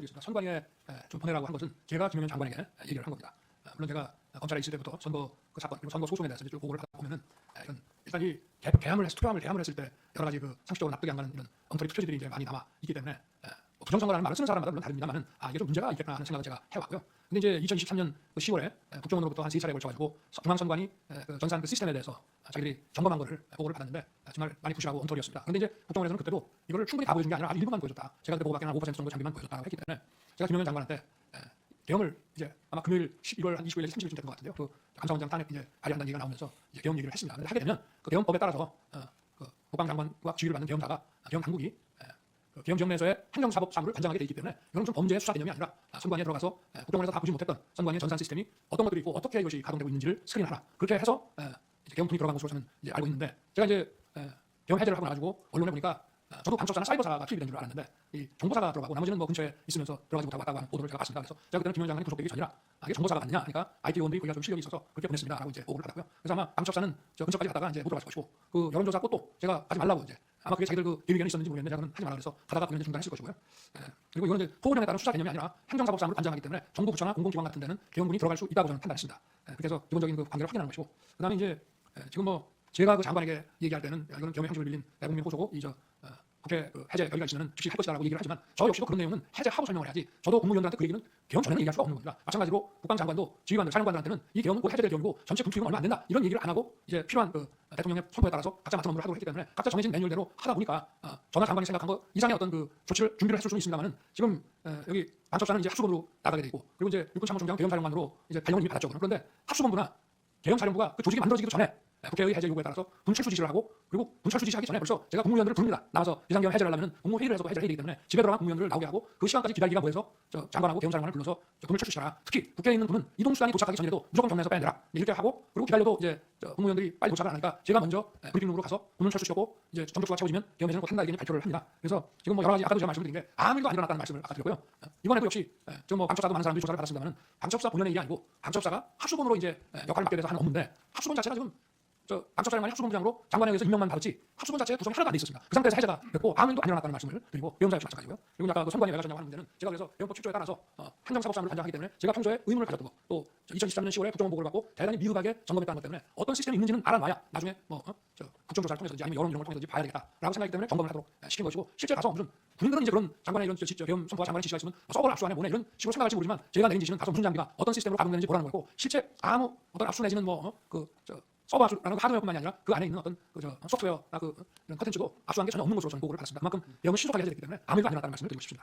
드리겠습니다. 선관위에 좀 보내라고 한 것은 제가 김용현 장관에게 얘기를 한 겁니다. 물론 제가 검찰에 있을 때부터 선거 그 사건 그리고 선거 소송에 대해서 쭉 보고를 하다 보면은 이런 일단 이 투표함을 개함을 했을 때 여러 가지 그 상식적으로 납득이 안 가는 이런 엉터리 투표지들이 이제 많이 남아 있기 때문에 뭐 부정선거라는 말을 쓰는 사람마다 물론 다릅니다만은 이게 좀 문제가 있겠구나 하는 생각을 제가 해왔고요. 근데 이제 2023년 10월에 국정원으로부터 한 3차례에 걸쳐가지고 중앙선관위 그 전산 그 시스템에 대해서 자기들이 점검한 거를 보고를 받았는데 정말 많이 부실하고 엉터리였습니다. 근데 이제 국정원에서는 그때도 이거를 충분히 다 보여준 게 아니라 아주 일부만 보여줬다. 제가 그때 보고받기는 한 5% 정도 장비만 보여줬다고 했기 때문에 제가 김용현 장관한테 계엄을 이제 아마 금요일 12월 한 29일 30일쯤 됐던 것 같은데요. 그 감사원장 탄핵 이제 발의한다는 얘기가 나오면서 이제 계엄 얘기를 했습니다. 근데 하게 되면 그 계엄법에 따라서 그 국방장관과 지휘를 받는 계엄사가 계엄 당국이 그 계엄 지역 내에서의 행정사법 사무를 관장하게 돼 있기 때문에 이건 좀 범죄의 수사 개념이 아니라 선관위에 들어가서 국정원에서 다 보지 못했던 선관위의 전산 시스템이 어떤 것들이 있고 어떻게 이것이 가동되고 있는지를 스크린하라. 그렇게 해서 이제 계엄통이 들어간 것으로 저는 이제 알고 있는데 제가 이제 계엄 해제를 하고 나가지고 언론에 보니까 저도 방첩사나 사이버사가 투입이 된 줄 알았는데 이 정보사가 들어가고 나머지는 뭐 근처에 있으면서 들어가지 못하고 왔다고 하는 보도를 제가 봤습니다. 그래서 제가 그때는 김 위원장이 구속되기 전이라 이게 정보사가 맞느냐 그러니까 IT 요원들이 거기가 좀 실력이 있어서 그렇게 보냈습니다라고 이제 보고를 받았고요. 그래서 아마 방첩사는 저 근처까지 갔다가 이제 못 들어갔을 것이고 그 여론조사 것도 제가 하지 말라고 이제 아마 그게 자기들 그 계획이 있었는지 모르겠는데 제가 하지 말라 그래서 가다가 그냥 중단했을 것이고요. 그리고 이거는 이제 포고령에 따른 수사 개념이 아니라 행정사법상으로 관장하기 때문에 정부부처나 공공기관 같은 데는 계엄군이 들어갈 수 있다고 저는 판단했습니다. 그렇게 해서 기본적인 그 관계를 확인하는 것이고 그다음에 이제 지금 뭐 제가 그 장관에게 얘기할 때는 이거는 계엄의 형식을 빌린 대국민 호소고 이저 국회 그 해제 여기가 있으면 즉시 할 것이라고 얘기를 하지만 저 역시도 그런 내용은 해제하고 설명을 해야지 저도 국무위원들한테 그 얘기는 계엄 전에는 얘기할 수가 없는 겁니다. 마찬가지로 국방장관도 지휘관들 사령관들한테는 이 계엄은 곧 해제될 계엄이고 전체 군투입은 얼마 안 된다 이런 얘기를 안 하고 이제 필요한 그 대통령의 선포에 따라서 각자 맡은 업무를 하도록 했기 때문에 각자 정해진 매뉴얼대로 하다 보니까 전화 장관이 생각한 거 이상의 어떤 그 조치를 준비를 했을 수는 있습니다만은 지금 여기 방첩사는 이제 합수본으로 나가게 되고 그리고 이제 육군참모총장 계엄사령관으로 이제 발령을 이미 받았죠. 그런데 합수본부나 계엄사령부가 그 조직이 만들어지기도 전에 국회의 해제 요구에 따라서 분철수 지시를 하고 그리고 분철수 지시하기 전에 벌써 제가 국무위원들을 부릅니다. 나와서 비상계엄 해제를 하려면 국무회의를 해서 해제를 해야 되기 때문에 집에 들어간 국무위원들을 나오게 하고 그 시간까지 기다리기가 뭐해서 저 장관하고 계엄사령관을 불러서 분을 철수시켜라. 특히 국회에 있는 분은 이동수단이 도착하기 전이라도 무조건 경내에서 빼내라. 이렇게 하고 그리고 기다려도 이제 국무위원들이 빨리 도착을 안 하니까 제가 먼저 브리핑룸으로 가서 분을 철수시켰고 이제 정적수가 채워지면 계엄 해제는 곧 한다 이렇게 발표를 합니다. 그래서 지금 뭐 여러 가지 아까도 제가 말씀드린 게 아무 일도 안 일어났다는 말씀을 아까 드렸고요. 이번에도 역시 지금 뭐 방첩사도 많은 사람들이 조사를 받았습니다만 방첩사 본연의 일이 아니고 방첩사가 합수본으로 이제 역할을 맡게 돼서 하는 업무인데 합수본 자체가 지금 방첩사령관이 합수본부장으로 장관에 의해서 임명만 받았지 합수본 자체에 구성이 하나도 안 돼 있었습니다. 그 상태에서 해제가 됐고 아무 일도 안 일어났다는 말씀을 드리고 계엄사 역시 마찬가지고요. 그리고 아까 그 선관위 왜 가졌냐고 하는 문제는 제가 그래서 계엄법 7조에 따라서 행정사법사무를 관장하기 때문에 제가 평소에 의문을 가졌던 거 또 2023년 10월에 국정원 보고를 받고 대단히 미흡하게 점검했다는 것 때문에 어떤 시스템이 있는지는 알아놔야 나중에 뭐 국정조사를 통해서든지 아니면 여론 이런 걸 통해서든지 봐야 되겠다라고 생각하기 때문에 점검을 하도록 시킨 것이고 실제 가서 무슨 군인들은 이제 그런 장관의 이런 계엄 선포와 장관의 지시가 있으면 서버를 압수하네 뭐네 이런 식으로 생각할지 모르지만 제가 내린 지시는 가서 무슨 장비가 어떤 시스템으로 가동되는지 보라는 거고 실제 아무 어떤 압수 내지는 서버 압수라는 거 하드웨어뿐만이 아니라 그 안에 있는 어떤 소프트웨어나 이런 컨텐츠도 압수한 게 전혀 없는 것으로 저는 보고를 받았습니다. 그만큼 계엄은 신속하게 해제됐기 때문에 아무 일도 안 일어났다는 말씀을 드리고 싶습니다.